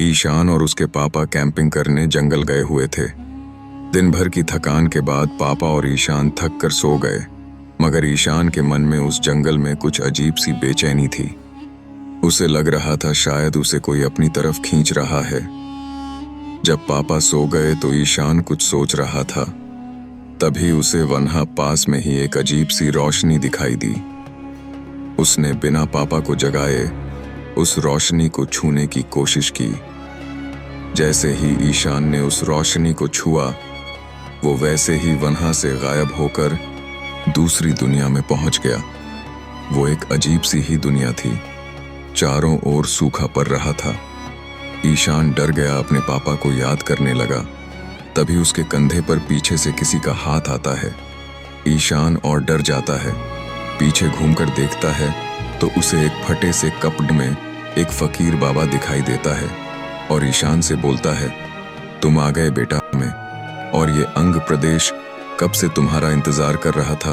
ईशान और उसके पापा कैंपिंग करने जंगल गए हुए थे। दिन भर की थकान के बाद पापा और ईशान थक कर सो गए, मगर ईशान के मन में उस जंगल में कुछ अजीब सी बेचैनी थी। उसे लग रहा था शायद उसे कोई अपनी तरफ खींच रहा है। जब पापा सो गए तो ईशान कुछ सोच रहा था। तभी उसे वहाँ पास में ही एक अजीब सी रोशनी दिखाई दी। उसने बिना पापा को जगाए उस रोशनी को छूने की कोशिश की। जैसे ही ईशान ने उस रोशनी को छुआ, वो वैसे ही वहाँ से गायब होकर दूसरी दुनिया में पहुंच गया। वो एक अजीब सी ही दुनिया थी। चारों ओर सूखा पड़ रहा था। ईशान डर गया, अपने पापा को याद करने लगा। तभी उसके कंधे पर पीछे से किसी का हाथ आता है। ईशान और डर जाता है। पीछे घूमकर देखता है तो उसे एक फटे से कपड़े में एक फकीर बाबा दिखाई देता है और ईशान से बोलता है, तुम आ गए बेटा में, और ये अंग प्रदेश कब से तुम्हारा इंतजार कर रहा था।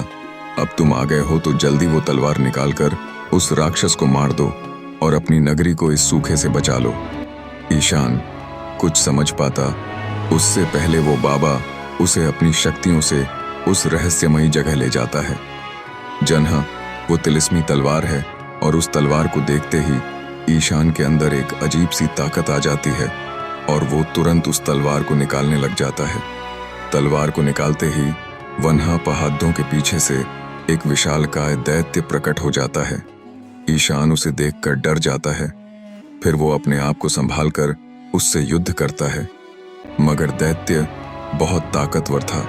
अब तुम आ गए हो तो जल्दी वो तलवार निकालकर उस राक्षस को मार दो और अपनी नगरी को इस सूखे से बचा लो। ईशान कुछ समझ पाता उससे पहले वो बाबा उसे अपनी शक्तियों से उस रहस्यमयी जगह ले जाता है जहाँ वो तिलिस्मी तलवार है, और उस तलवार को देखते ही ईशान के अंदर एक अजीब सी ताकत आ जाती है और वो तुरंत उस तलवार को निकालने लग जाता है। तलवार को निकालते ही वन्हा पहाड़ों के पीछे से एक विशालकाय दैत्य प्रकट हो जाता है। ईशान उसे देखकर डर जाता है। फिर वो अपने आप को संभालकर उससे युद्ध करता है, मगर दैत्य बहुत ताकतवर था।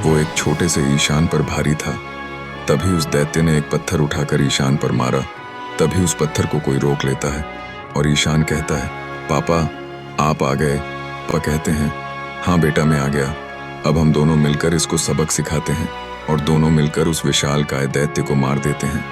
वो एक छोटे से ईशान पर भारी था। तभी उस दैत्य ने एक पत्थर उठाकर ईशान पर मारा। तभी उस पत्थर को कोई रोक लेता है और ईशान कहता है, पापा आप आ गए। पापा कहते हैं, हाँ बेटा मैं आ गया। अब हम दोनों मिलकर इसको सबक सिखाते हैं, और दोनों मिलकर उस विशालकाय दैत्य को मार देते हैं।